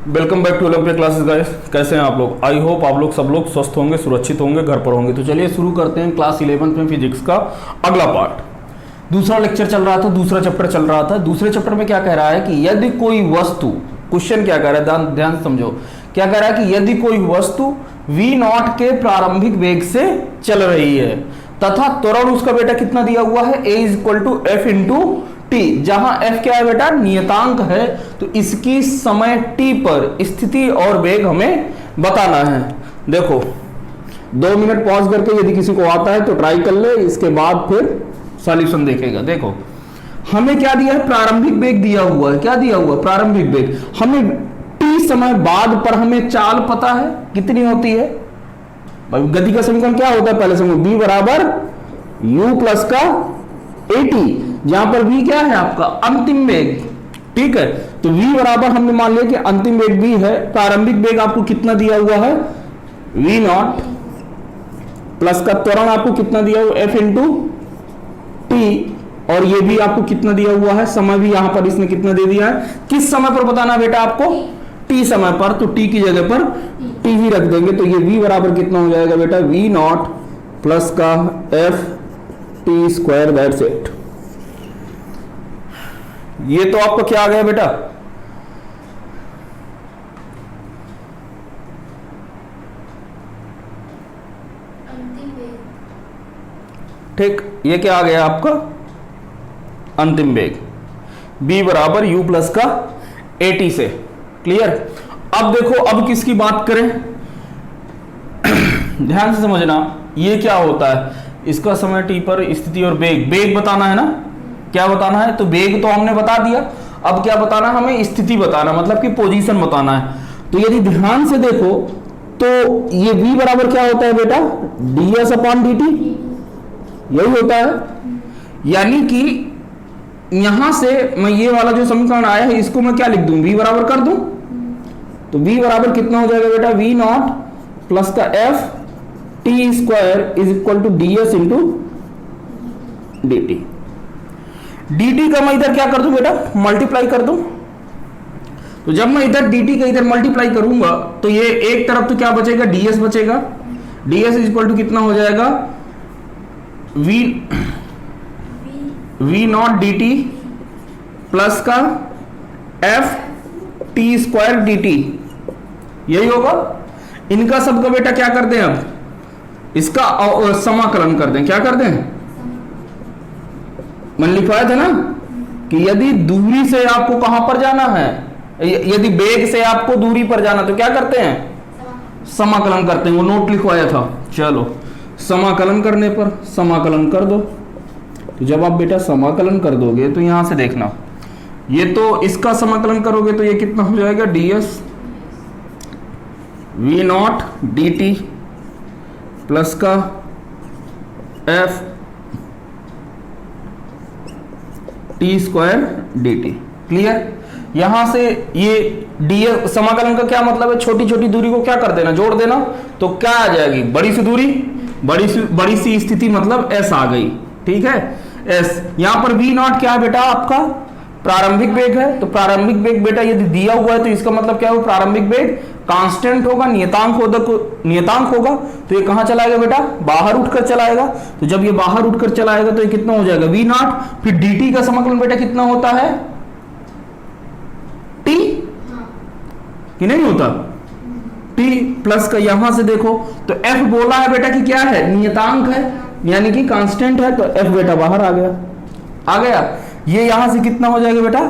Welcome back to Olympic classes guys. कैसे हैं आप लोग? आई होप आप लोग सब लोग स्वस्थ होंगे, सुरक्षित होंगे, घर पर होंगे। तो चलिए शुरू करते हैं क्लास 11th में फिजिक्स का अगला पार्ट। दूसरा लेक्चर चल रहा था, दूसरा चैप्टर चल रहा था। दूसरे चैप्टर में क्या कह रहा है कि यदि कोई वस्तु, क्वेश्चन क्या कह रहा है, ध्यान समझो। क्या कह रहा है कि यदि कोई वस्तु v0 के प्रारंभिक वेग से चल रही है तथा त्वरण उसका बेटा कितना दिया हुआ है, a = f × t, जहां f क्या है बेटा, नियतांक है, तो इसकी समय t पर स्थिति और वेग हमें बताना है। देखो 2 मिनट पॉज करके यदि किसी को आता है तो ट्राई कर ले, इसके बाद फिर सॉल्यूशन देखेगा। देखो हमें क्या दिया है, प्रारंभिक वेग दिया हुआ है। क्या दिया हुआ है? प्रारंभिक वेग। हमें t समय बाद पर हमें चाल पता है कितनी होती है। गति का समीकरण क्या होता है, पहले समझो, b = u प्लस का at, जहां पर v क्या है आपका अंतिम वेग। ठीक है, तो v बराबर हमने मान लिया कि अंतिम वेग v है। प्रारंभिक वेग आपको कितना दिया हुआ है, v0 प्लस का त्वरण आपको कितना दिया हुआ, f × t, और ये भी आपको कितना दिया हुआ है, समय भी यहां पर इसने कितना दे दिया है। किस समय पर बताना बेटा आपको, t समय पर, तो t की जगह पर t ही रख देंगे। तो ये v बराबर कितना हो जाएगा बेटा, v0 प्लस का f t² दैट्स इट। ये तो आपका क्या आ गया बेटा, अंतिम वेग। ठीक, ये क्या आ गया आपका अंतिम वेग, b = u प्लस का at से। क्लियर? अब देखो, अब किसकी बात करें, ध्यान से समझना। ये क्या होता है, इसका समय t पर स्थिति और वेग, वेग बताना है ना, क्या बताना है, तो वेग तो हमने बता दिया। अब क्या बताना, हमें स्थिति बताना, मतलब कि पोजीशन बताना है। तो यदि ध्यान से देखो तो ये v बराबर क्या होता है बेटा, ds/dt, यही होता है। यानी कि यहां से मैं ये वाला जो समीकरण आया है इसको मैं क्या लिख दूं, v बराबर कर दूं, तो v बराबर कितना हो जाएगा बेटा, v0 प्लस का f t² = ds × dt। dt का मैं इधर क्या कर दूं बेटा, मल्टीप्लाई कर दूं। तो जब मैं इधर dt का इधर मल्टीप्लाई करूंगा तो ये एक तरफ तो क्या बचेगा, ds बचेगा। ds = कितना हो जाएगा, v0 dt प्लस का f t² dt, यही होगा। इनका सबका बेटा क्या करते हैं, अब इसका समाकलन कर दें। क्या कर दें, मैंने लिखवाया था ना कि यदि दूरी से आपको कहां पर जाना है, यदि वेग से आपको दूरी पर जाना तो क्या करते हैं, समाकलन करते हैं। वो नोट लिखवाया था। चलो समाकलन करने पर समाकलन कर दो। तो जब आप बेटा समाकलन कर दोगे तो यहां से देखना, ये तो इसका समाकलन करोगे तो ये कितना हो जाएगा, ds v0 dt प्लस का f t² dt। क्लियर? यहां से ये ds समाकलन का क्या मतलब है, छोटी छोटी दूरी को क्या कर देना, जोड़ देना। तो क्या आ जाएगी, बड़ी सी दूरी, बड़ी सी स्थिति, मतलब s आ गई। ठीक है, s। यहां पर v0 क्या है बेटा, आपका प्रारंभिक वेग है। तो प्रारंभिक वेग बेटा यदि दिया हुआ है तो इसका मतलब क्या हो, प्रारंभिक वेग कांस्टेंट होगा, नियतांक होगा। तो ये कहां चलाएगा बेटा, बाहर उठकर चलाएगा। तो जब ये बाहर उठकर चलाएगा तो ये कितना हो जाएगा, v0। फिर dt का समाकलन बेटा कितना होता है, t, कि नहीं होता, t प्लस का, यहां से देखो तो f बोला है बेटा कि क्या है, नियतांक है, यानी कि कांस्टेंट है। तो f बेटा बाहर आ गया। ये यहां से कितना हो जाएगा बेटा,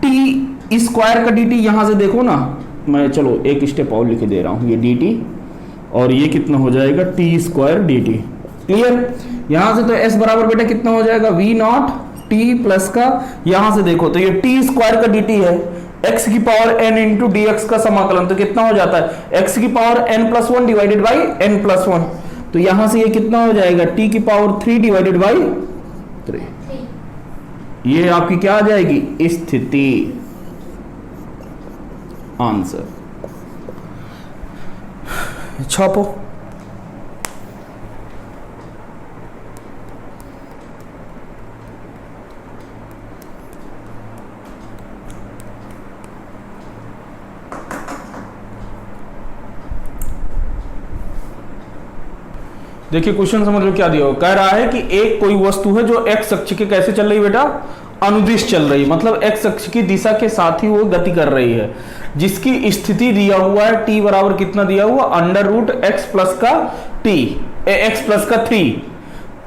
t² का dt, यहां से देखो ना, मैं चलो एक स्टेप और लिख दे रहा हूं, ये dt और ये कितना हो जाएगा, t² dt। क्लियर? यहां से तो s बराबर बेटा कितना हो जाएगा, v0 t प्लस का, यहां से देखो तो ये t² का dt है, x की पावर n × dx का समाकलन, तो कितना हो जाता है, x की power n+1 divided by n+1। तो यहां से ये कितना हो जाएगा, t की पावर 3 डिवाइडेड बाई 3। ये आपकी क्या आ जाएगी, स्थिति। आंसर छापो। देखिए क्वेश्चन समझ लो क्या दिया हो, कह रहा है कि एक कोई वस्तु है जो एक्स अक्ष के कैसे चल रही है बेटा, अनुदिश चल रही, मतलब एक्स अक्ष की दिशा के साथ ही वो गति कर रही है, जिसकी स्थिति दिया हुआ है टी बराबर कितना दिया हुआ, अंडर रूट एक्स प्लस का टी, एक्स प्लस का 3।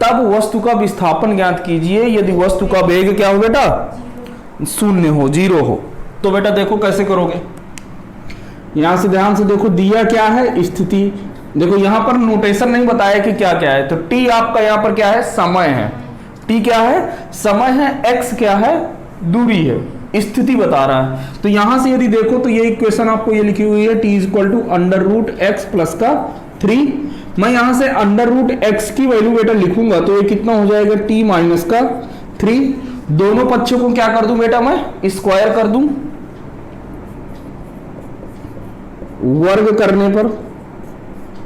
तब वस्तु का विस्थापन ज्ञात कीजिए यदि वस्तु का वेग क्या हो बेटा, 0 हो, 0 हो। तो बेटा देखो कैसे करोगे, यहां से ध्यान से देखो, दिया क्या है, स्थिति। देखो यहां पर नोटेशन नहीं बताया कि क्या क्या है, तो टी आपका यहां पर क्या है, समय है, टी क्या है, समय है, एक्स क्या है, दूरी है, स्थिति बता रहा है। तो यहां से यदि देखो तो ये इक्वेशन आपको ये लिखी हुई है, T is equal to under root X plus का 3। मैं यहां से अंडर रूट एक्स की वैल्यू बेटा लिखूंगा तो ये कितना हो जाएगा, टी माइनस का 3। दोनों पक्षों को क्या कर दूं बेटा, मैं स्क्वायर कर दूं, वर्ग करने पर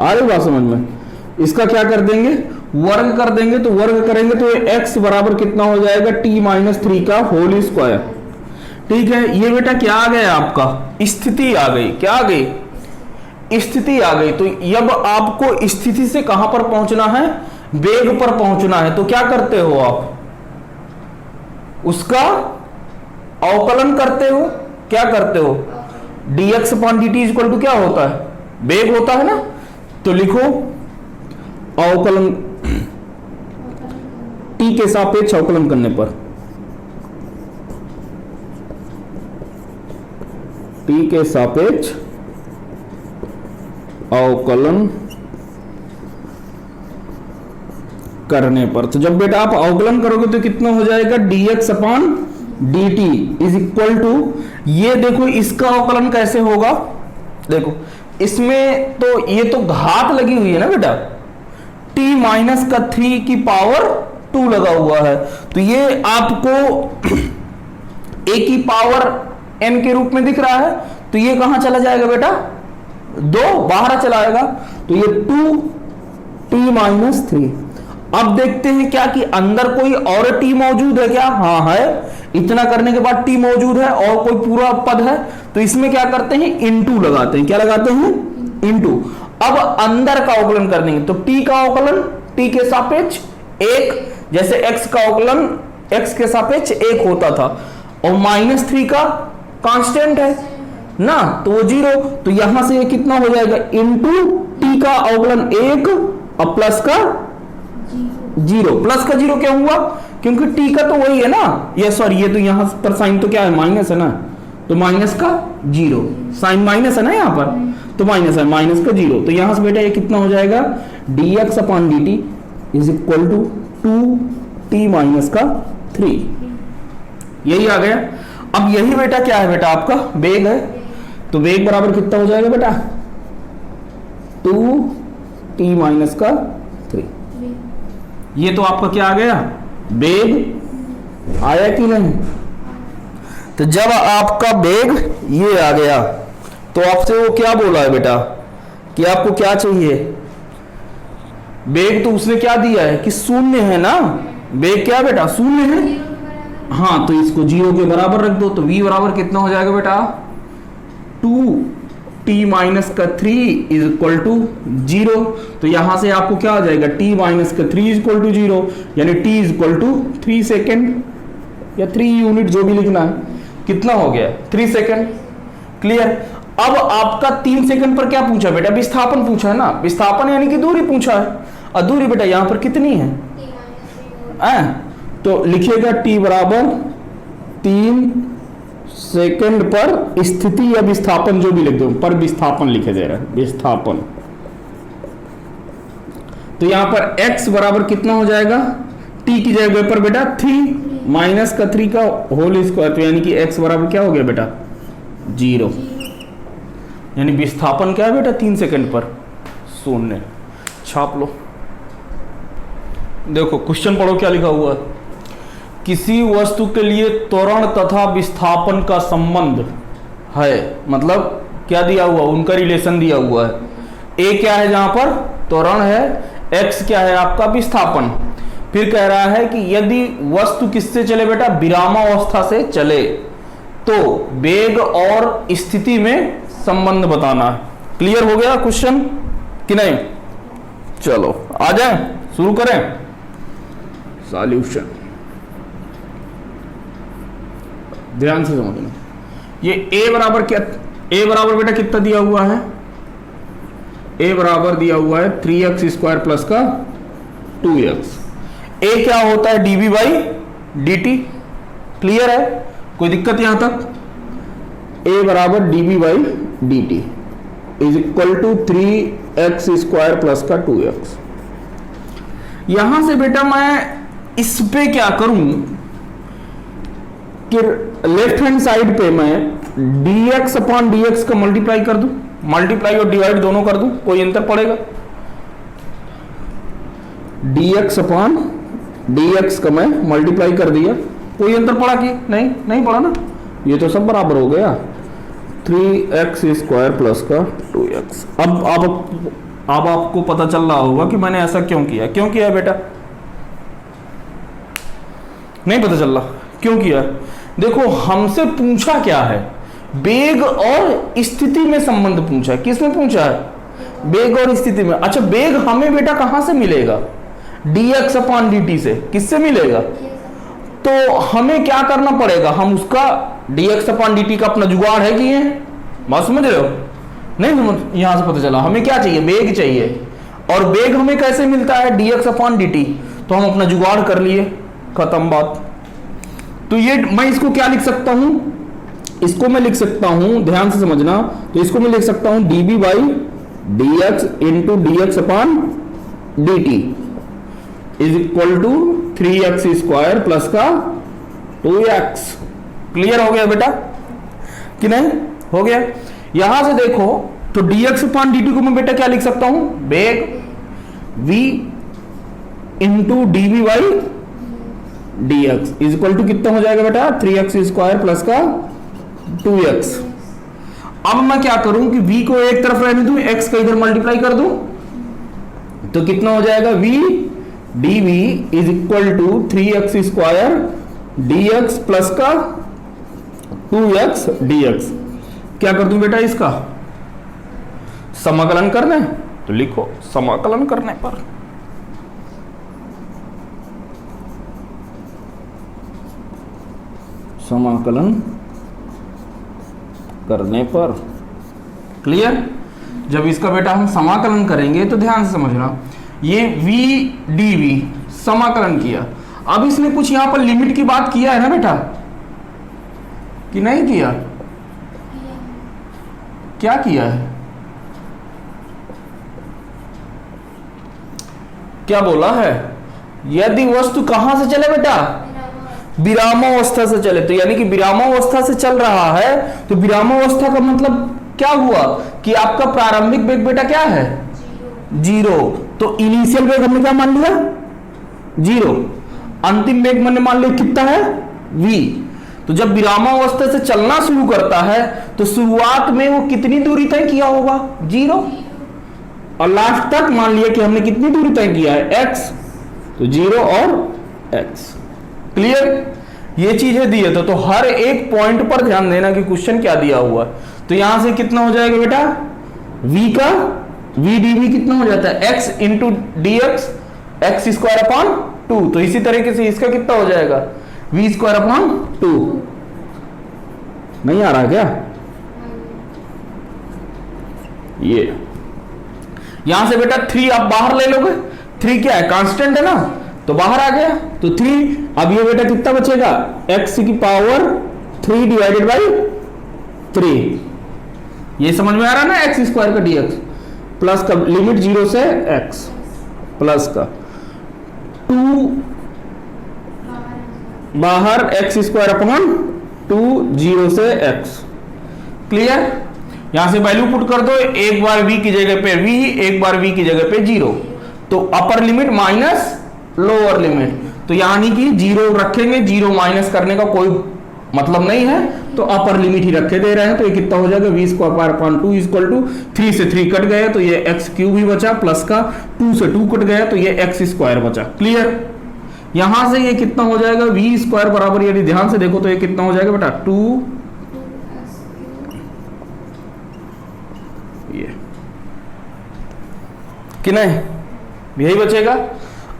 आ रही बात समझ में, इसका क्या कर देंगे, वर्ग कर देंगे। तो वर्ग करेंगे तो ये x बराबर कितना हो जाएगा, t माइनस 3 का होल स्क्वायर। ठीक है, ये बेटा क्या आ गया आपका, स्थिति आ गई, क्या आ गई, स्थिति आ गई। तो अब आपको स्थिति से कहां पर पहुंचना है, वेग पर पहुंचना है। तो क्या करते हो आप, उसका अवकलन करते हो, क्या करते हो, dx upon dt equal to क्या होता है, वेग होता है ना। तो लिखो अवकलन, t के सापेक्ष अवकलन करने पर, t के सापेक्ष अवकलन करने पर। तो जब बेटा आप अवकलन करोगे तो कितना हो जाएगा, dx upon dt is equal to, ये देखो इसका अवकलन कैसे होगा, देखो इसमें तो ये तो घात लगी हुई है ना बेटा, t माइनस का 3 की पावर 2 लगा हुआ है, तो ये आपको a की पावर n के रूप में दिख रहा है। तो ये कहां चला जाएगा बेटा, 2 बाहर चला आएगा, तो ये 2t माइनस 3। अब देखते हैं क्या कि अंदर कोई और t मौजूद है क्या, हाँ है, इतना करने के बाद t मौजूद है और कोई पूरा पद है, तो इसमें क्या करते हैं, इनटू लगाते हैं, क्या लगाते हैं, इनटू। अब अंदर का अवकलन कर देंगे तो t का अवकलन t के सापेक्ष 1, जैसे x का अवकलन x के सापेक्ष 1 होता था, और माइनस 3 का कांस्टेंट है ना, तो वो 0। तो यहां से ये कितना हो जाएगा, इनटू t का अवकलन 1 और प्लस का 0। प्लस का 0 क्या हुआ, क्योंकि t का तो वही है ना, ये सॉरी ये तो यहां पर साइन तो क्या है, माइनस है ना, तो माइनस का 0, साइन माइनस है ना यहाँ पर, तो माइनस है, माइनस का 0। तो यहां से बेटा ये कितना हो जाएगा, dx upon dt is equal to 2t minus का 3, यही आ गया। अब यही बेटा क्या है बेटा, आपका वेग है, तो वेग बराबर कितना हो जाएगा बेटा, 2t माइनस का 3। ये तो आपका क्या आ गया, वेग आया कि नहीं। तो जब आपका वेग ये आ गया तो आपसे वो क्या बोला है बेटा कि आपको क्या चाहिए, वेग तो उसने क्या दिया है कि 0 है ना, वेग क्या बेटा 0 है, हाँ, तो इसको 0 के बराबर रख दो। तो v बराबर कितना हो जाएगा बेटा, 2t माइनस का 3 इज इक्वल टू 0। तो यहां से आपको क्या आ जाएगा, t माइनस का 3 इज इक्वल टू 0, यानी t is equal to 3 second या 3 यूनिट जो भी लिखना है, कितना हो गया 3 सेकेंड। क्लियर। अब आपका 3 सेकंड पर क्या पूछा बेटा, विस्थापन पूछा है ना, विस्थापन यानी कि दूरी पूछा है, और दूरी बेटा यहां पर कितनी है, तो लिखिएगा t बराबर 3 सेकंड पर स्थिति या विस्थापन जो भी लिख दो, पर विस्थापन लिखे जाएगा, विस्थापन। तो यहां पर x बराबर कितना हो जाएगा, t की जगह पर बेटा 3 माइनस का 3 का होल स्क्वायर, तो यानी कि x बराबर क्या हो गया बेटा 0, यानी विस्थापन क्या है बेटा 3 सेकंड पर 0। छाप लो, देखो क्वेश्चन पढ़ो क्या लिखा हुआ है, किसी वस्तु के लिए त्वरण तथा विस्थापन का संबंध है, मतलब क्या दिया हुआ, उनका रिलेशन दिया हुआ है। a क्या है, जहां पर त्वरण है, x क्या है आपका विस्थापन। फिर कह रहा है कि यदि वस्तु किससे चले बेटा, विरामावस्था से चले, तो वेग और स्थिति में संबंध बताना है। क्लियर हो गया क्वेश्चन कि नहीं। चलो आ जाए, शुरू करें सॉल्यूशन। ध्यान से समझना, ये a बराबर क्या, a बराबर बेटा कितना दिया हुआ है, a बराबर दिया हुआ है 3x स्क्वायर प्लस का 2x। a क्या होता है dv बाई dt, क्लियर है, कोई दिक्कत यहां तक। a बराबर dv by dt is equal to 3x square plus का 2x। यहां से बेटा मैं इस पे क्या करूं कि लेफ्ट हैंड साइड पे मैं dx अपॉन dx का मल्टीप्लाई कर दूं, मल्टीप्लाई और डिवाइड दोनों कर दूं, कोई अंतर पड़ेगा। dx अपॉन dx का मैं मल्टीप्लाई कर दिया, कोई अंतर पड़ा कि नहीं, नहीं पड़ा ना, ये तो सब बराबर हो गया 3x स्क्वायर प्लस का 2x। अब आपको पता चल रहा होगा कि मैंने ऐसा क्यों किया, क्यों किया बेटा, नहीं पता चल रहा क्यों किया। देखो हमसे पूछा क्या है, वेग और स्थिति में संबंध पूछा है। किसमें पूछा है, वेग और स्थिति में। अच्छा वेग हमें बेटा कहां से मिलेगा, dx अपॉन dt से, किससे मिलेगा, तो हमें क्या करना पड़ेगा, हम उसका dx अपॉन dt का अपना जुगाड़ है कि ये, बात समझ रहे हो, नहीं समझ, यहां से पता चला हमें क्या चाहिए, वेग चाहिए, और वेग हमें कैसे मिलता है, dx अपॉन dt, तो हम अपना जुगाड़ कर लिए, खत्म बात। तो ये मैं इसको क्या लिख सकता हूं, इसको मैं लिख सकता हूं, ध्यान से समझना, तो इसको मैं लिख सकता हूं dv by dx into dx upon dt is equal to 3x square plus का 2x। क्लियर हो गया बेटा कि नहीं, हो गया। यहां से देखो तो dx अपॉन dt को मैं बेटा क्या लिख सकता हूं, वेग v into dv by dx is equal to कितना हो जाएगा बेटा, 3x स्क्वायर प्लस का 2x। अब मैं क्या करूं कि v को एक तरफ रहने दूं, x का इधर मल्टीप्लाई कर दूं, तो कितना हो जाएगा, v dv is equal to 3x square dx plus का 2x dx। क्या कर दूं बेटा, इसका समाकलन करना है तो लिखो, समाकलन करने पर समाकलन करने पर, क्लियर। जब इसका बेटा हम समाकलन करेंगे तो ध्यान से समझना, ये v dv समाकलन किया, अब इसने कुछ यहां पर लिमिट की बात किया है ना बेटा, कि नहीं किया, क्या किया है, क्या बोला है, यदि वस्तु कहां से चले बेटा, विरामावस्था से चले, तो यानी कि विरामावस्था से चल रहा है, तो विरामावस्था का मतलब क्या हुआ कि आपका प्रारंभिक वेग बेटा क्या है, जीरो। तो इनिशियल वेग हमने क्या मान लिया, जीरो, अंतिम वेग मैंने मान लिया कितना है, v। तो जब विरामावस्था से चलना शुरू करता है तो शुरुआत में वो कितनी दूरी तय किया होगा, जीरो, और लास्ट तक मान लिया कि हमने कितनी दूरी तय किया है, x, तो जीरो और x। क्लियर, ये चीजें दी है तो हर एक पॉइंट पर ध्यान देना कि क्वेश्चन क्या दिया हुआ है। तो यहां से कितना हो जाएगा बेटा, v का v dv कितना हो जाता है, x into dx x square upon 2। तो इसी तरीके से इसका कितना हो जाएगा, v स्क्वायर अपॉन 2। नहीं आ रहा क्या, ये यहां से बेटा 3 आप बाहर ले लोगे, 3 क्या है, कांस्टेंट है ना, तो बाहर आ गया, तो 3। अब ये बेटा कितना बचेगा, x की पावर 3 डिवाइडेड बाई 3। ये समझ में आ रहा है ना, x स्क्वायर का dx प्लस का लिमिट 0 से x प्लस का 2 बाहर x स्क्वायर अपॉन 2 0 से x। क्लियर, यहां से वैल्यू पुट कर दो, एक बार v की जगह पे v, एक बार v की जगह पे 0, तो upper limit minus lower limit, तो यानी कि 0 रखेंगे, 0 माइनस करने का कोई मतलब नहीं है, तो अपर लिमिट ही रखे दे रहे हैं। तो ये कितना हो जाएगा, v square upon 2 equal to 3 से 3 कट गए तो ये x क्यूब ही बचा, प्लस का 2 से 2 कट गया तो ये x स्क्वायर बचा। क्लियर, यहां से ये कितना हो जाएगा, v स्क्वायर बराबर, यदि ध्यान से देखो तो ये कितना हो जाएगा बेटा, 2 ये कि नहीं, यही बचेगा।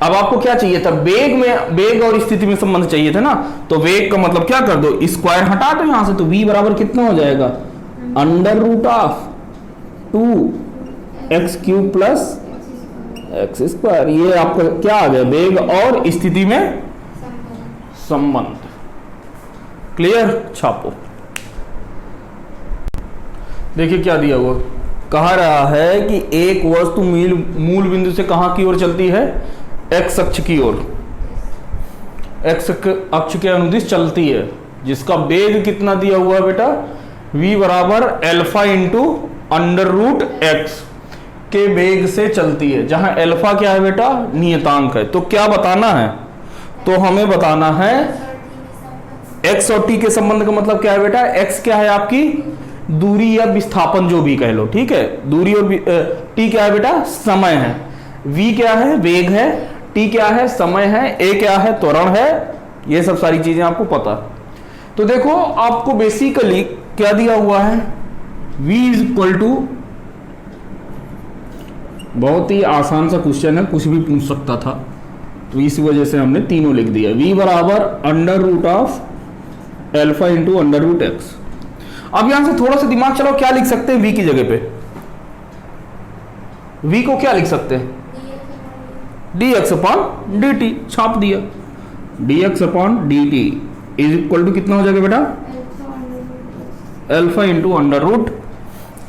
अब आपको क्या चाहिए था, वेग में, वेग और स्थिति में संबंध चाहिए था ना, तो वेग का मतलब क्या कर दो, स्क्वायर हटा दो यहां से, तो v बराबर कितना हो जाएगा, under root of 2x³ plus x square. ये आपका क्या आ गया, वेग और स्थिति में संबंध। क्लियर, छापो। देखिए क्या दिया हुआ, कहा रहा है कि एक वस्तु मूल बिंदु से कहां की ओर चलती है, एक्स अक्ष की ओर, एक्स अक्ष के अनुदिश चलती है, जिसका वेग कितना दिया हुआ है बेटा, v बराबर alpha into under root x के वेग से चलती है, जहां अल्फा क्या है बेटा, नियतांक है। तो क्या बताना है, तो हमें बताना है x और t के संबंध का मतलब क्या है बेटा, x क्या है आपकी दूरी या विस्थापन जो भी कह लो, ठीक है, दूरी, और t क्या है बेटा, समय है, v क्या है, वेग है, t क्या है, समय है, a क्या है, त्वरण है। ये सब सारी चीजें आपको पता। तो देखो आपको बेसिकली क्या दिया हुआ है, v इज इक्वल टू, बहुत ही आसान सा क्वेश्चन है, कुछ भी पूछ सकता था, तो इस वजह से हमने तीनों लिख दिया। v बराबर under root of alpha into under root x. अब यहां से थोड़ा सा दिमाग चलाओ, क्या लिख सकते हैं v की जगह पे, v को क्या लिख सकते हैं, dx अपॉन dt, छाप दिया, dx upon dt is equal to कितना हो जाएगा बेटा, alpha into under root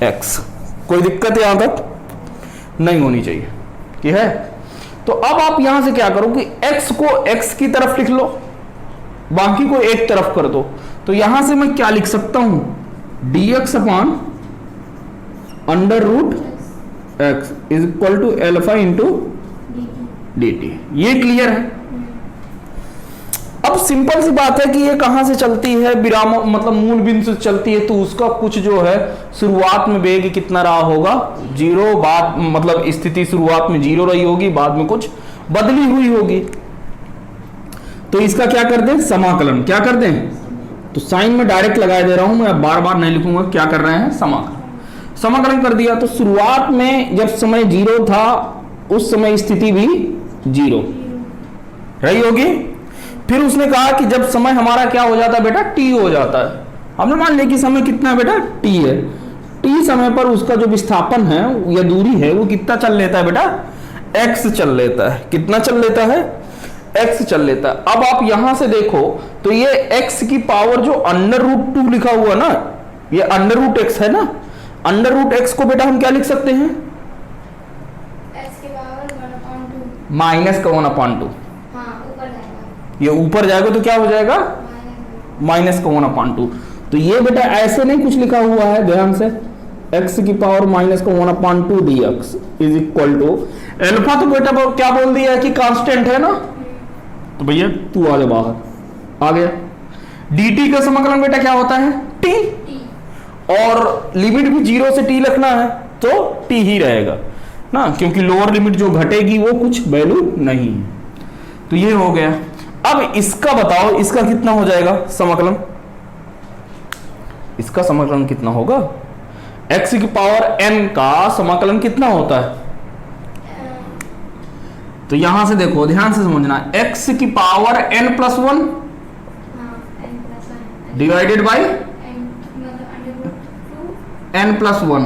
x. कोई दिक्कत यहां तक नहीं होनी चाहिए, कि है। तो अब आप यहां से क्या करो कि x को x की तरफ लिख लो, बाकी को एक तरफ कर दो, तो यहां से मैं क्या लिख सकता हूं, dx upon under root x is equal to alpha into dt। ये क्लियर है। अब सिंपल सी बात है कि ये कहां से चलती है, विराम मतलब मूल बिंदु से चलती है, तो उसका कुछ जो है शुरुआत में वेग कितना रहा होगा, 0, बाद मतलब स्थिति शुरुआत में 0 रही होगी, बाद में कुछ बदली हुई होगी। तो इसका क्या कर दें, समाकलन। क्या कर दें, तो साइन में डायरेक्ट लगा दे रहा हूं मैं, बार बार नहीं लिखूंगा, क्या कर रहे हैं, समाकलन। समाकलन कर दिया, तो शुरुआत में जब समय 0 था उस समय स्थिति भी 0 रही होगी। फिर उसने कहा कि जब समय हमारा क्या हो जाता है बेटा, t हो जाता है। हमने मान लिया कि समय कितना है बेटा, t है। t समय पर उसका जो विस्थापन है या दूरी है वो कितना चल लेता है बेटा, x चल लेता है। कितना चल लेता है, x चल लेता है। अब आप यहां से देखो तो ये x की पावर जो अंडर रूट 2 लिखा हुआ ना, ये अंडर रूट x है ना, अंडर रूट x को बेटा हम क्या लिख सकते हैं, x के पावर 1/2, माइनस का 1/2। हाँ ऊपर जाएगा, ये ऊपर जाएगा तो क्या हो जाएगा, माइनस का 1/2। तो ये बेटा ऐसे नहीं कुछ लिखा हुआ है, ध्यान से, x की पावर माइनस का 1/2 dx is equal to alpha. तो बेटा क्या बोल दिया है कि कांस्टेंट है ना, तो भैया तू आ जा बाहर, आ गया। dt का समाकलन बेटा क्या होता है, t, और लिमिट भी 0 से t रखना है तो t ही रहेगा ना, क्योंकि लोअर लिमिट जो घटेगी वो कुछ वैल्यू नहीं है। तो ये हो गया। अब इसका बताओ, इसका कितना हो जाएगा समाकलन, इसका समाकलन कितना होगा, x की पावर n का समाकलन कितना होता है, तो यहां से देखो ध्यान से समझना, x की power n plus 1 divided by n plus 1,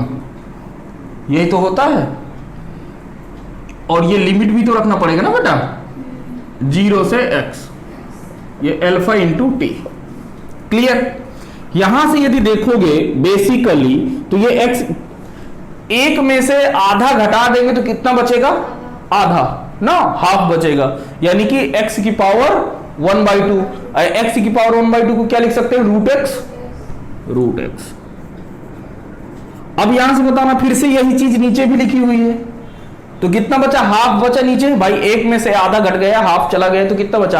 यही तो होता है। और ये लिमिट भी तो रखना पड़ेगा ना बेटा, 0 से x, ये अल्फा इंटू टी। क्लियर। यहां से यदि देखोगे बेसिकली तो ये x, एक में से आधा घटा देंगे तो कितना बचेगा, आधा ना, हाफ बचेगा, यानी कि x की पावर 1/2। x की पावर 1/2 को क्या लिख सकते हैं, रूट एक्स। अब यहां से बताना, फिर से यही चीज नीचे भी लिखी हुई है, तो कितना बचा, हाफ बचा नीचे भाई, एक में से आधा घट गया, हाफ चला गया, तो कितना बचा,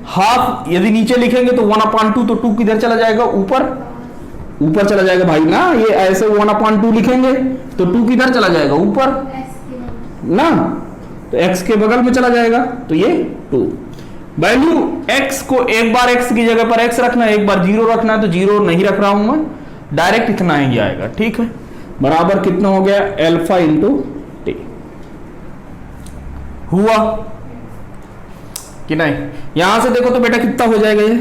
हाफ। यदि नीचे लिखेंगे तो 1/2, तो 2 किधर चला जाएगा, ऊपर चला जाएगा भाई ना। ये ऐसे 1/2 लिखेंगे तो 2 किधर चला जाएगा, ऊपर ना, तो x के बगल में चला जाएगा, तो ये 2। वैल्यू x को एक बार x की जगह पर x रखना है, एक बार 0 रखना है, तो 0 नहीं रख रहा हूं मैं, डायरेक्ट इतना ही आएगा। ठीक है, बराबर कितना हो गया, अल्फा इंटू टी। हुआ कि नहीं? यहां से देखो तो बेटा कितना हो जाएगा ये,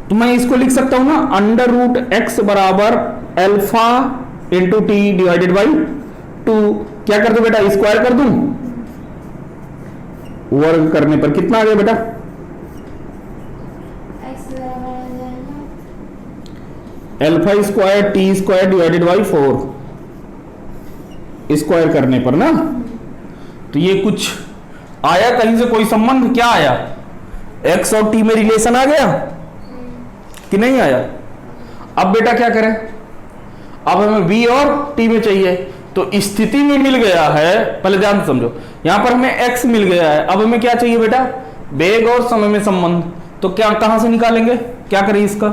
तो मैं इसको लिख सकता हूं ना, अंडर रूट एक्स बराबर alpha into T divided by 2। क्या कर दूं बेटा, स्क्वायर कर दूं, वर्ग करने पर कितना आ गया बेटा, x बराबर आ जाएगा alpha square T square divided by 4, square करने पर ना। तो ये कुछ आया कहीं से कोई संबंध, क्या आया, x और t में रिलेशन आ गया कि नहीं आया? अब बेटा क्या करें, अब हमें v और t में चाहिए, तो स्थिति में मिल गया है, पहले ध्यान से समझो, यहां पर हमें x मिल गया है, अब हमें क्या चाहिए बेटा, वेग और समय में संबंध। तो क्या कहां से निकालेंगे, क्या करें इसका,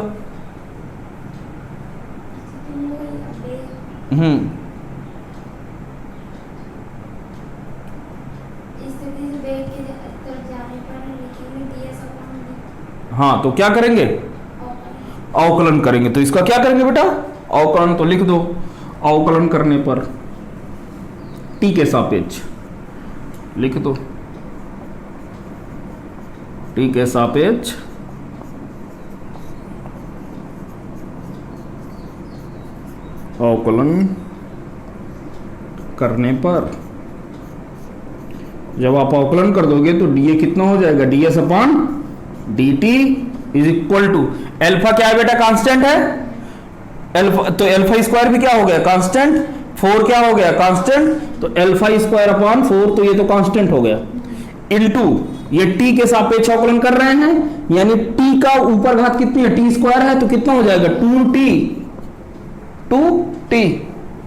स्थिति से वेग के तरफ जाने पर लिखेंगे ds/dt। हाँ, तो क्या करेंगे, अवकलन करेंगे। तो इसका क्या करेंगे बेटा, अवकलन। तो लिख दो, अवकलन करने पर t के सापेक्ष लिख दो, t के सापेक्ष अवकलन करने पर, जब आप अवकलन कर दोगे तो डी कितना हो जाएगा, ds/dt is equal to, alpha क्या है बेटा, कांस्टेंट है, अल्फा तो अल्फा स्क्वायर भी क्या हो गया, कांस्टेंट, 4 क्या हो गया, कांस्टेंट, तो अल्फा स्क्वायर अपॉन 4, तो ये तो कांस्टेंट हो गया, इनटू ये t के सापेक्ष अवकलन कर रहे हैं, यानी t का ऊपर घात कितनी है, t स्क्वायर है, तो कितना हो जाएगा, 2t।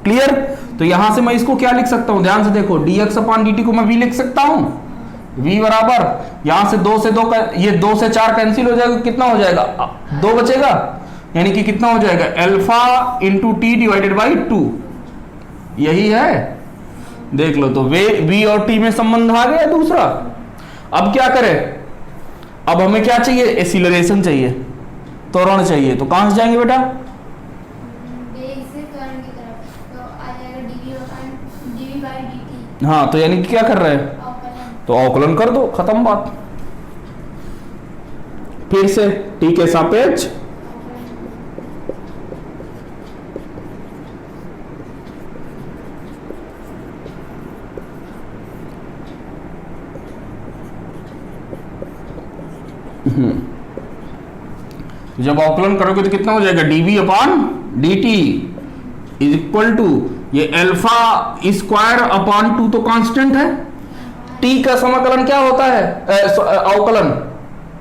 क्लियर? तो यहां से मैं इसको क्या लिख सकता हूं, ध्यान से देखो, dx/dt को मैं v लिख सकता हूं, v बराबर, यहां से 2 से 2 का, ये 2 से 4 कैंसिल हो जाएगा, कितना हो जाएगा, 2 बचेगा, यानी कि कितना हो जाएगा, alpha into T divided by 2, यही है, देख लो। तो वे v और t में संबंध आ गया दूसरा। अब क्या करें, अब हमें क्या चाहिए, एक्सीलरेशन चाहिए, त्वरण चाहिए, तो कहां से जाएंगे बेटा, वेग से त्वरण की तरफ, तो आ जाएगा dv/dt। हाँ, तो यानी कि क्या कर रहे हैं, अवकलन। तो अवकलन कर दो, खत्म बात। फिर से t के सापेक्ष जब अवकलन करोगे तो कितना हो जाएगा, dv/dt इज इक्वल टू, ये अल्फा स्क्वायर अपॉन 2 तो कांस्टेंट है, t का समाकलन क्या होता है, अवकलन,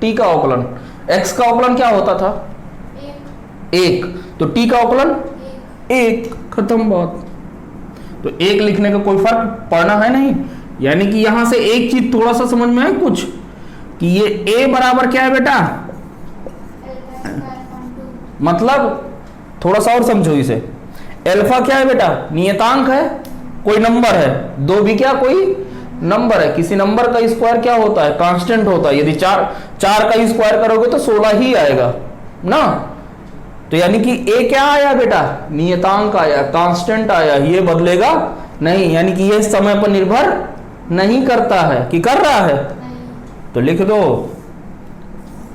t का अवकलन, x का अवकलन क्या होता था, 1, तो t का अवकलन 1, खत्म बात। तो 1 लिखने का कोई फर्क पड़ना है नहीं, यानी कि यहां से एक चीज थोड़ा सा समझ में आए कुछ, कि ये a बराबर क्या है बेटा, मतलब थोड़ा सा और समझो इसे, अल्फा क्या है बेटा, नियतांक है, कोई नंबर है, 2 भी क्या कोई नंबर है, किसी नंबर का स्क्वायर क्या होता है, कांस्टेंट होता है, यदि 4 का स्क्वायर करोगे तो 16 ही आएगा ना। तो यानी कि a क्या आया बेटा, नियतांक आया, कांस्टेंट आया, ये बदलेगा नहीं, यानी कि ये समय पर निर्भर नहीं करता है, कि कर रहा है, तो लिख दो।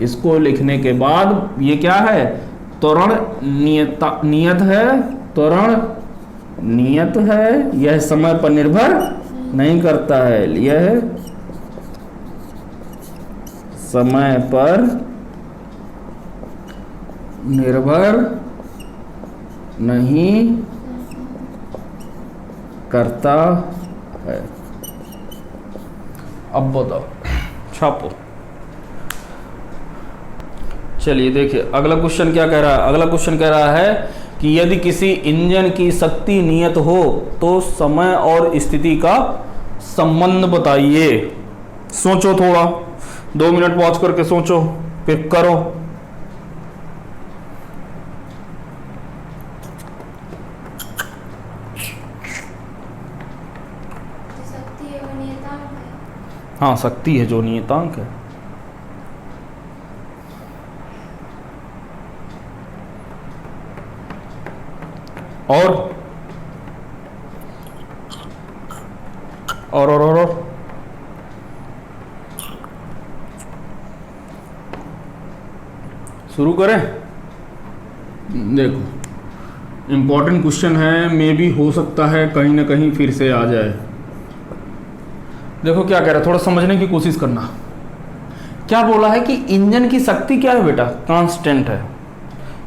इसको लिखने के बाद ये क्या है, त्वरण नियत है, त्वरण नियत है, यह समय पर निर्भर नहीं करता है, यह समय पर निर्भर नहीं करता है। अब बताओ, छापो। चलिए देखिए अगला क्वेश्चन क्या कह रहा है, अगला क्वेश्चन कह रहा है कि यदि किसी इंजन की शक्ति नियत हो तो समय और स्थिति का संबंध बताइए। सोचो थोड़ा, 2 मिनट पॉज करके सोचो, फिर करो। शक्ति है वो नियतांक है। हाँ, शक्ति है जो नियतांक है। और शुरू करें? देखो इंपॉर्टेंट क्वेश्चन है, मे भी हो सकता है कहीं ना कहीं फिर से आ जाए। देखो क्या कह रहा है, थोड़ा समझने की कोशिश करना। क्या बोला है कि इंजन की शक्ति क्या है बेटा? कांस्टेंट है,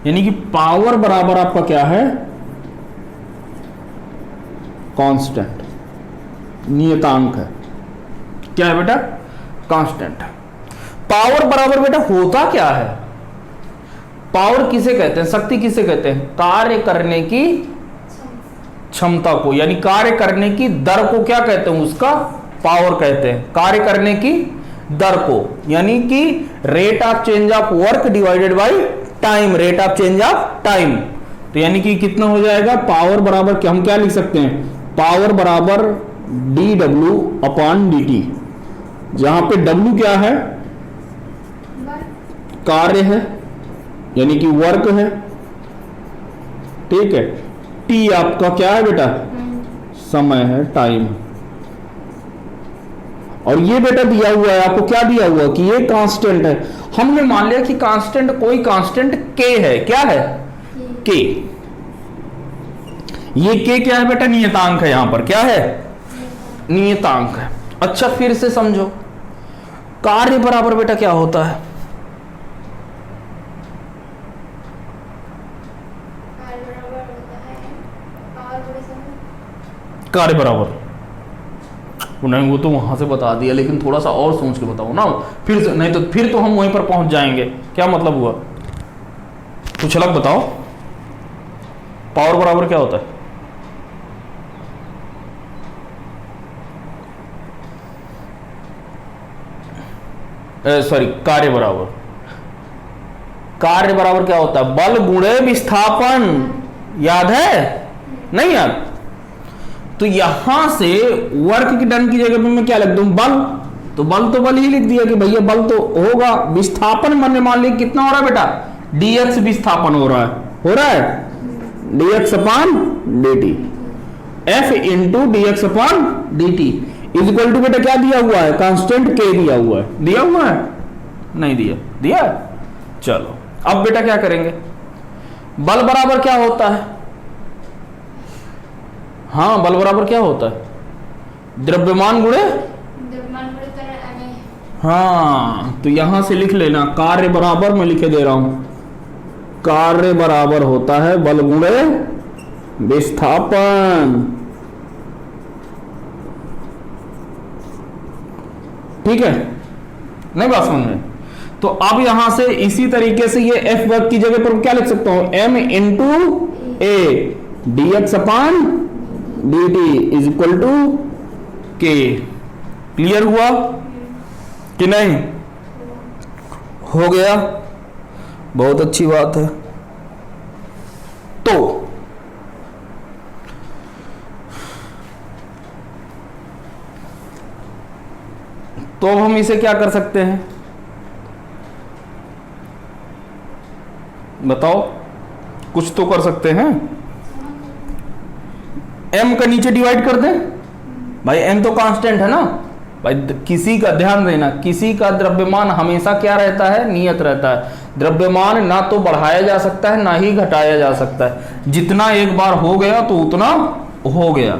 यानी कि पावर बराबर आपका क्या है? कांस्टेंट, नियतांक है। क्या है बेटा? कांस्टेंट है। पावर बराबर बेटा होता क्या है? पावर किसे कहते हैं? शक्ति किसे कहते हैं? कार्य करने की क्षमता को, यानी कार्य करने की दर को क्या कहते हैं? उसका पावर कहते हैं। कार्य करने की दर को, यानी कि rate of change of work divided by time, rate of change of time. तो यानी कि कितना हो जाएगा? पावर बराबर क्या, हम क्या लिख सकते हैं? पावर बराबर dw अपॉन dt, जहां पे w क्या है? कार्य है, यानी कि वर्क है, ठीक है। t आपका क्या है बेटा? समय है, टाइम। और ये बेटा दिया हुआ है आपको, क्या दिया हुआ कि ये कांस्टेंट है। हमने मान लिया कि कांस्टेंट, कोई कांस्टेंट k है। क्या है? k। ये k क्या है बेटा? नियतांक है। यहां पर क्या है? नियतांक है। अच्छा फिर से समझो, कार्य बराबर बेटा क्या होता है? कार्य बराबर नहीं, वो तो वहां से बता दिया, लेकिन थोड़ा सा और सोच के बताओ ना फिर से, नहीं तो फिर तो हम वहीं पर पहुंच जाएंगे। क्या मतलब हुआ? कुछ अलग बताओ। पावर बराबर क्या होता है? सॉरी, कार्य बराबर, कार्य बराबर क्या होता है? बल गुणे विस्थापन। याद है? नहीं याद? तो यहां से वर्क की डन की जगह पे मैं क्या लिख दूं? बल। तो बल ही लिख दिया कि भैया बल तो होगा। विस्थापन मैंने मान लिया कितना हो रहा है बेटा? dx विस्थापन हो रहा है dx upon dt, f into dx upon dt is equal to बेटा क्या दिया हुआ है? कांस्टेंट k दिया हुआ है। दिया हुआ है? नहीं दिया। चलो अब बेटा क्या करेंगे? बल बराबर क्या होता है? हाँ, बल बराबर क्या होता है? द्रव्यमान गुणे। हाँ, तो यहां से लिख लेना, कार्य बराबर मैं लिखे दे रहा हूं, कार्य बराबर होता है बल गुणे विस्थापन। ठीक है? नहीं बात समझ में? तो अब यहां से इसी तरीके से ये F वर्ग की जगह पर क्या लिख सकता हूं? m into a dx upon dt is equal to k। क्लियर हुआ कि नहीं? हो गया, बहुत अच्छी बात है। तो अब हम इसे क्या कर सकते हैं? बताओ, कुछ तो कर सकते हैं। m का नीचे डिवाइड कर दें भाई, m तो कांस्टेंट है ना भाई। किसी का ध्यान देना, किसी का द्रव्यमान हमेशा क्या रहता है? नियत रहता है। द्रव्यमान ना तो बढ़ाया जा सकता है ना ही घटाया जा सकता है। जितना एक बार हो गया तो उतना हो गया।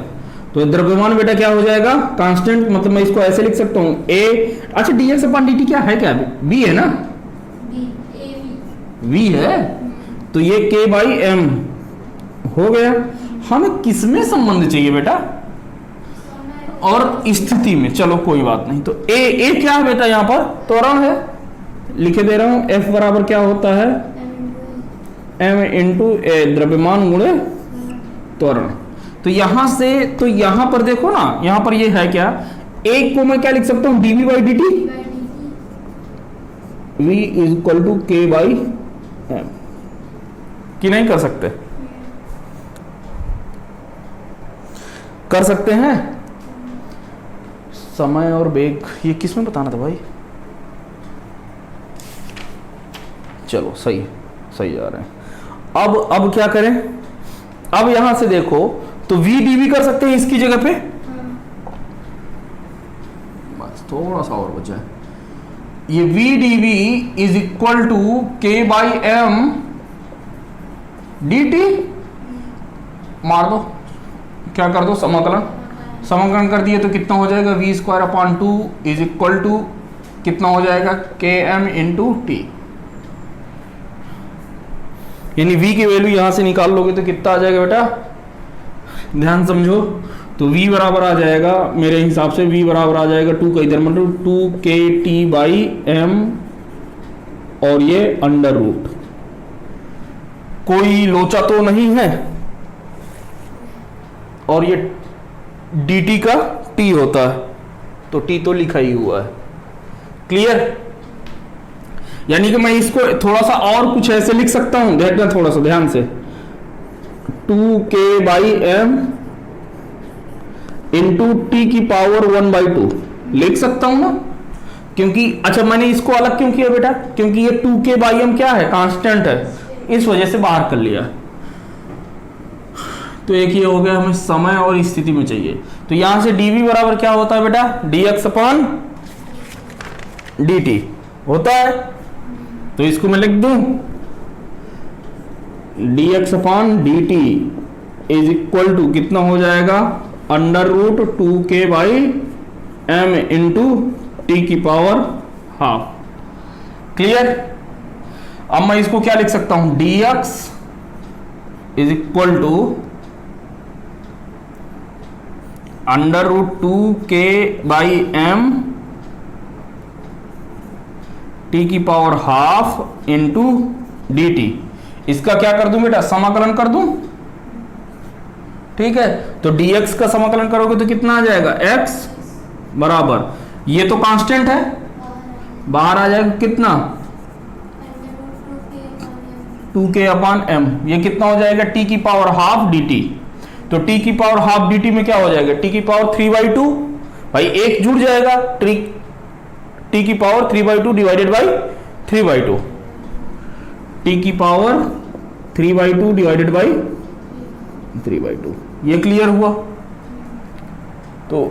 तो द्रव्यमान बेटा क्या हो जाएगा? कांस्टेंट। मतलब मैं इसको ऐसे लिख सकता हूं a। अच्छा dx अपॉन dt क्या है? क्या b है ना? v है, तो ये k बाई m हो गया। हमें किसमें संबंध चाहिए बेटा? और स्थिति में। चलो कोई बात नहीं। तो a क्या है बेटा? यहां पर त्वरण है, लिखे दे रहा हूं। F बराबर क्या होता है? m इंटू ए, द्रव्यमान गुणे त्वरण। तो यहां से, तो यहां पर देखो ना, यहां पर ये है क्या? एक को मैं क्या लिख सकता हूं? dv by dt, v is equal to k by m। कि नहीं कर सकते? कर सकते हैं। समय और वेग, ये किसमें बताना था भाई? चलो सही है, सही आ रहे हैं। अब क्या करें? अब यहां से देखो तो v dv कर सकते हैं इसकी जगह पे। बस थोड़ा सा और बचा है। ये v d v is equal to k by m d t, मार दो, क्या कर दो, समाकलन कर दिए तो कितना हो जाएगा, v square upon 2 is equal to कितना हो जाएगा, के एम इंटू टी। यानी v की वैल्यू यहां से निकाल लोगे तो कितना आ जाएगा बेटा, ध्यान समझो। तो v बराबर आ जाएगा मेरे हिसाब से, v बराबर आ जाएगा 2 का इधर मतलब 2 के टी बाई एम और ये अंडर रूट। कोई लोचा तो नहीं है, और ये dt का t होता है तो t तो लिखा ही हुआ है। क्लियर? यानी कि मैं इसको थोड़ा सा और कुछ ऐसे लिख सकता हूं, देखना थोड़ा सा ध्यान से, 2k by M into T की पावर 1/2 लिख सकता हूं ना, क्योंकि अच्छा मैंने इसको अलग क्यों किया बेटा, क्योंकि ये 2k बाई एम क्या है, कांस्टेंट है, इस वजह से बाहर कर लिया। तो एक ये हो गया, हमें समय और स्थिति में चाहिए। तो यहां से dv बराबर क्या होता है बेटा, dx अपॉन dt होता है। तो इसको मैं लिख दूं, dx upon dt is equal to कितना हो जाएगा, under root 2k by M into T की पावर हाफ। क्लियर? अब मैं इसको क्या लिख सकता हूं, dx is equal to under root 2k by M T की power half into D T. इसका क्या कर दूं बेटा, समाकलन कर दूं। ठीक है, तो dx का समाकलन करोगे तो कितना आ जाएगा, x बराबर, ये तो कांस्टेंट है, बाहर आ जाएगा कितना, 2k अपॉन m, ये कितना हो जाएगा, t की पावर हाफ dt। तो t की पावर हाफ dt में क्या हो जाएगा, t की पावर 3/2, भाई एक जुड़ जाएगा, t की पावर 3/2 डिवाइडेड बाई 3/2, t की पावर 3/2 डिवाइडेड बाई 3/2। ये क्लियर हुआ? तो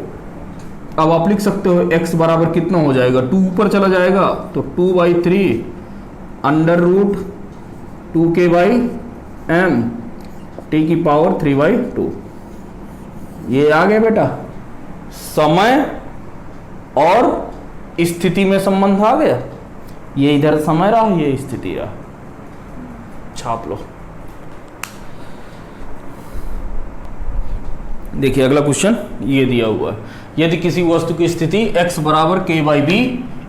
अब आप लिख सकते हो x बराबर कितना हो जाएगा, 2 ऊपर चला जाएगा तो 2/3 under root 2k by M T की पावर 3/2। ये आ गया बेटा, समय और स्थिति में संबंध आ गया। ये इधर समय रहा, ये स्थिति रहा, छाप लो। देखिए अगला क्वेश्चन ये दिया हुआ है, यदि किसी वस्तु की स्थिति x बराबर k by B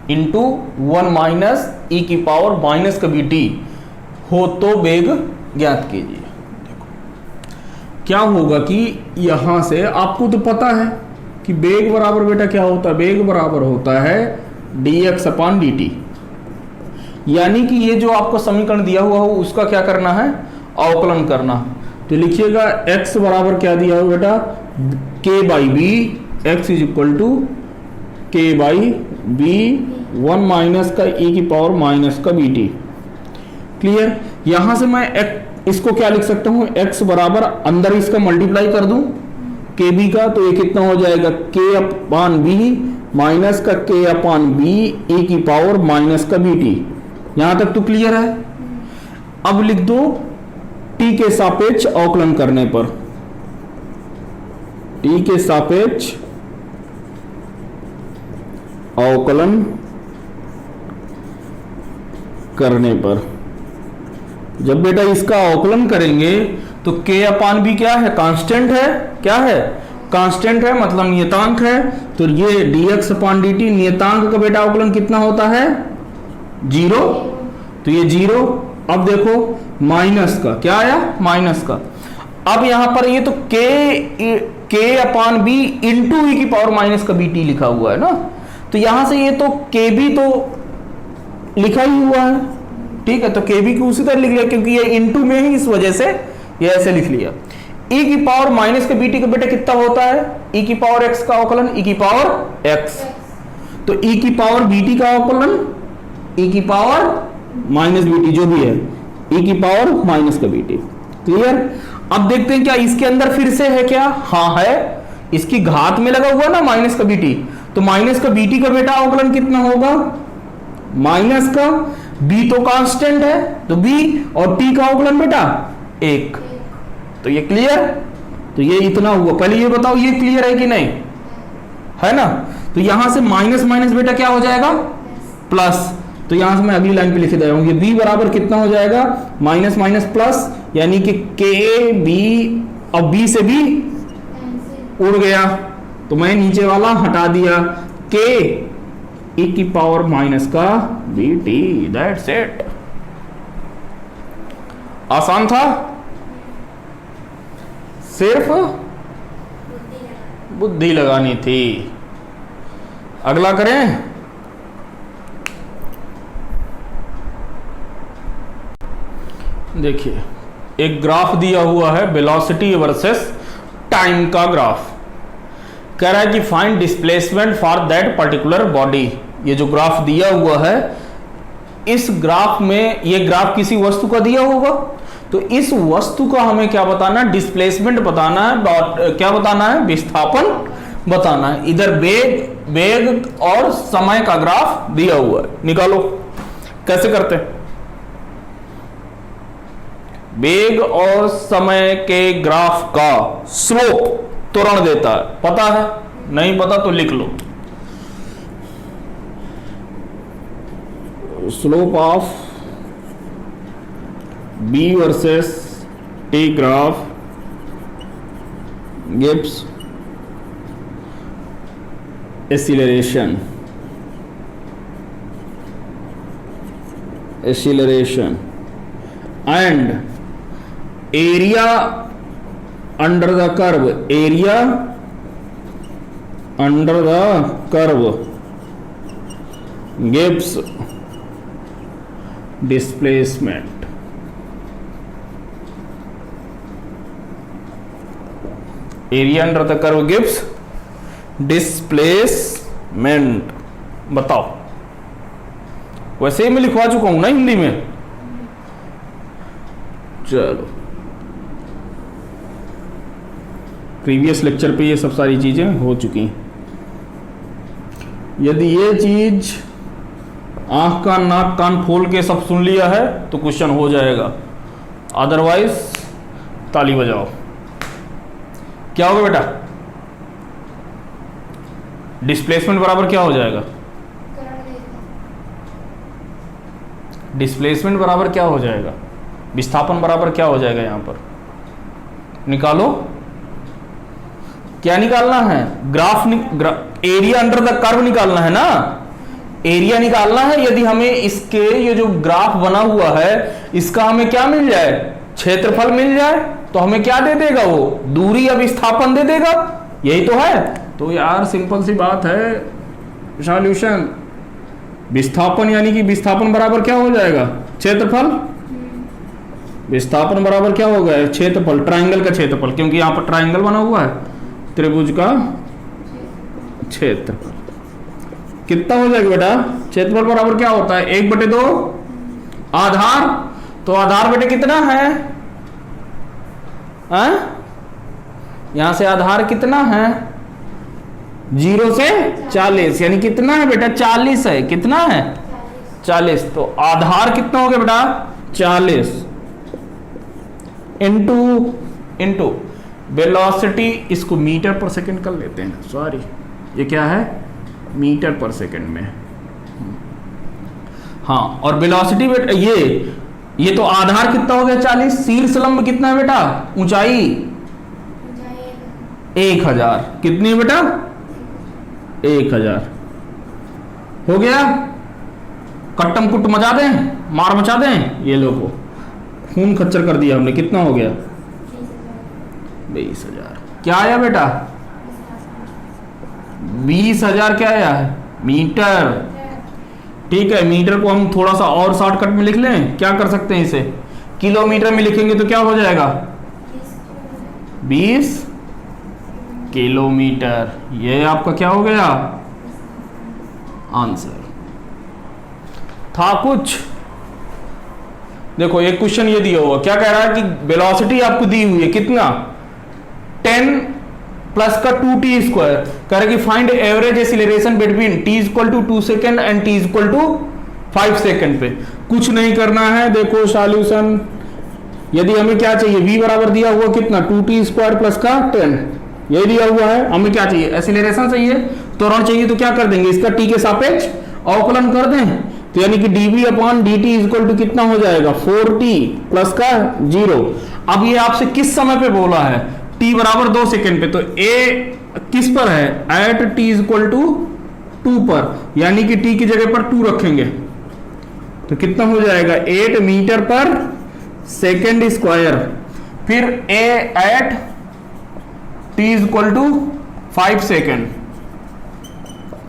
into 1 minus E की पावर माइनस का बी टी हो तो वेग ज्ञात कीजिए। देखो क्या होगा कि यहां से आपको तो पता है कि वेग बराबर बेटा क्या होता है, वेग बराबर होता है dx अपॉन dt। यानी कि ये जो आपको समीकरण दिया हुआ हो उसका क्या करना है, अवकलन करना। तो लिखिएगा x बराबर क्या दिया हुआ बेटा, k by b, x is equal to k by b 1 minus का e की पावर माइनस का बी टी। क्लियर? यहां से मैं इसको क्या लिख सकता हूं, x बराबर अंदर इसका मल्टीप्लाई कर दूं के बी का, तो ये कितना हो जाएगा, k अपॉन बी माइनस का k अपॉन बी e की पावर माइनस का बी टी। यहां तक तो क्लियर है? अब लिख दो t के सापेक्ष अवकलन करने पर, t के सापेक्ष अवकलन करने पर जब बेटा इसका अवकलन करेंगे तो k अपान बी क्या है, कांस्टेंट है, क्या है, कांस्टेंट है, मतलब नियतांक है। तो ये dx अपान dt नियतांक का बेटा अवकलन कितना होता है, 0। तो ये 0। अब देखो माइनस का क्या आया, माइनस का। अब यहां पर ये तो k अपान बी इंटू ई की पावर माइनस का bt लिखा हुआ है ना, तो यहां से ये तो k भी तो लिखा ही हुआ है, ठीक है। तो के बी को उसी तरह लिख लिया क्योंकि ये इंटू में ही, इस वजह से ये ऐसे लिख लिया। e की पावर माइनस के बीटी का बेटा कितना होता है, e की पावर x का अवकलन e की पावर x। तो e की पावर बीटी का अवकलन e की पावर माइनस बीटी जो भी है, e की पावर माइनस का बीटी। क्लियर? अब देखते हैं क्या इसके अंदर फिर से है क्या, हाँ है, इसकी घात में लगा हुआ ना माइनस का बीटी, तो माइनस का बीटी का बेटा अवकलन कितना होगा, माइनस का, b तो कांस्टेंट है तो b, और t का अवकलन बेटा 1। तो ये क्लियर, तो ये इतना हुआ। पहले ये बताओ ये क्लियर है कि नहीं, है ना। तो यहां से माइनस माइनस बेटा क्या हो जाएगा, प्लस। तो यहां से मैं अगली लाइन पे लिख दे रहा हूं, ये b बराबर कितना हो जाएगा, माइनस माइनस प्लस, यानी कि के बी, अब b से b उड़ गया तो मैं नीचे वाला हटा दिया, k e की पावर माइनस का bt, दैट्स इट। आसान था, सिर्फ बुद्धि लगानी थी। अगला करें, देखिए एक ग्राफ दिया हुआ है, वेलोसिटी वर्सेस टाइम का ग्राफ। कह रहा है कि find displacement for that particular body. ये जो ग्राफ दिया हुआ है, इस ग्राफ में, ये ग्राफ किसी वस्तु का दिया होगा, तो इस वस्तु का हमें क्या बताना है, डिस्प्लेसमेंट बताना है, क्या बताना है, विस्थापन बताना है। इधर वेग और समय का ग्राफ दिया हुआ है, निकालो। कैसे करते हैं, वेग और समय के ग्राफ का स्लोप त्वरण देता है, पता है, नहीं पता तो लिख लो। Slope of b versus t graph gives acceleration and area under the curve, area under the curve gives displacement. Area under the curve gives displacement. बताओ, वैसे ही मैं लिखवा चुका हूं ना हिंदी में। चलो, प्रीवियस लेक्चर पे ये सब सारी चीजें हो चुकी हैं। यदि ये चीज आंख का नाक कान खोल के सब सुन लिया है तो क्वेश्चन हो जाएगा, अदरवाइज ताली बजाओ। क्या होगा बेटा, डिस्प्लेसमेंट बराबर क्या हो जाएगा, डिस्प्लेसमेंट बराबर क्या हो जाएगा, विस्थापन बराबर क्या हो जाएगा, यहां पर निकालो। क्या निकालना है, एरिया अंडर द कर्व निकालना है ना, एरिया निकालना है। यदि हमें इसके ये जो ग्राफ बना हुआ है इसका हमें क्या मिल जाए, क्षेत्रफल मिल जाए, तो हमें क्या दे देगा, वो दूरी या विस्थापन दे देगा, यही तो है। तो यार सिंपल सी बात है, सॉल्यूशन विस्थापन यानी कि विस्थापन बराबर क्या हो जाएगा, क्षेत्रफल। विस्थापन बराबर क्या हो गया, क्षेत्रफल, ट्राइंगल का क्षेत्रफल, क्योंकि यहां पर ट्राइंगल बना हुआ है, त्रिभुज का क्षेत्रफल। कितना हो जाएगा बेटा, क्षेत्रफल बराबर क्या होता है, 1/2 आधार। तो आधार बेटे कितना है, यहां से आधार कितना है, 0 से 40, यानी कितना है बेटा, 40 है। कितना है, 40। तो आधार कितना हो गया बेटा, 40 इंटू वेलोसिटी, इसको मीटर पर सेकंड कर लेते हैं, सॉरी ये क्या है, मीटर पर सेकंड में। हाँ, और वेलोसिटी बेटा ये तो आधार कितना हो गया 40, शीर्ष लंब कितना है बेटा, ऊंचाई 1000, कितनी है बेटा, 1000 हो गया। कट्टम कुट मचा दें, मार मचा दें, ये लोगों खून खच्चर कर दिया हमने। कितना हो गया, 20,000। क्या आया बेटा, 20,000 क्या आया है, मीटर। ठीक है, मीटर को हम थोड़ा सा और शॉर्टकट में लिख लें, क्या कर सकते हैं, इसे किलोमीटर में लिखेंगे तो क्या हो जाएगा, 20 किलोमीटर। ये आपका क्या हो गया, आंसर था। कुछ देखो, एक क्वेश्चन ये दिया हुआ, क्या कह रहा है कि वेलोसिटी आपको दी हुई है, कितना, 10 प्लस का 2t²। कह रहा है कि find average acceleration between t = 2 second and t = 5 second पे। कुछ नहीं करना है, देखो सॉल्यूशन, यदि हमें क्या चाहिए, v बराबर दिया हुआ कितना 2t स्क्वायर प्लस का 10, यही दिया हुआ है। हमें क्या चाहिए, एक्सीलरेशन चाहिए, त्वरण चाहिए, तो क्या कर देंगे, इसका t के सापेक्ष अवकलन कर दें, तो यानी कि dv upon dt equal to कितना हो जाएगा 4t प्लस का 0। अब ये आपसे किस समय पे बोला है, t बराबर 2 सेकंड पे, तो a किस पर है, एट t इक्वल टू 2 पर, यानी कि t की जगह पर 2 रखेंगे, तो कितना हो जाएगा 8 मीटर पर सेकेंड स्क्वायर। फिर a at t equal to 5 second,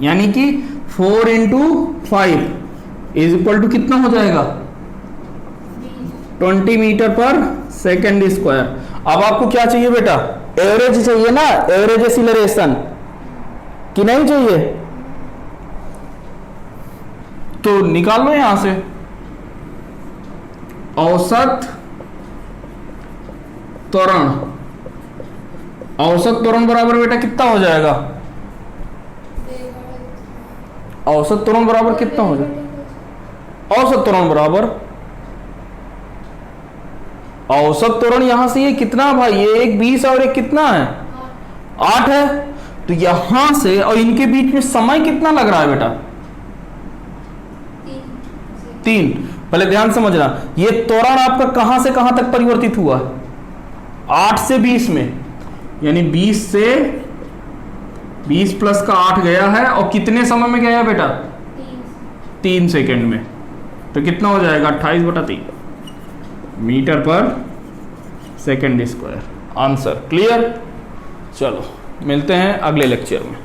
यानी कि 4 इंटू 5 इज इक्वल टू कितना हो जाएगा 20 मीटर पर सेकेंड स्क्वायर। अब आपको क्या चाहिए बेटा, एवरेज चाहिए ना, एवरेज एक्सीलरेशन कि नहीं चाहिए, तो निकाल लो यहां से, औसत त्वरण, औसत त्वरण बराबर बेटा कितना हो जाएगा, औसत त्वरण बराबर कितना हो जाएगा, औसत त्वरण बराबर, औसत त्वरण यहां से ये कितना भाई, ये एक 20 और एक कितना है 8 है, तो यहां से और इनके बीच में समय कितना लग रहा है बेटा 3। पहले ध्यान समझना, ये त्वरण आपका कहां से कहां तक परिवर्तित हुआ, 8 से 20 में, यानी 20 से 20 प्लस का 8 गया है, और कितने समय में गया है बेटा 3 सेकेंड में, तो कितना हो जाएगा 28/3 मीटर पर सेकेंड स्क्वायर। Answer clear. चलो मिलते हैं अगले लेक्चर में।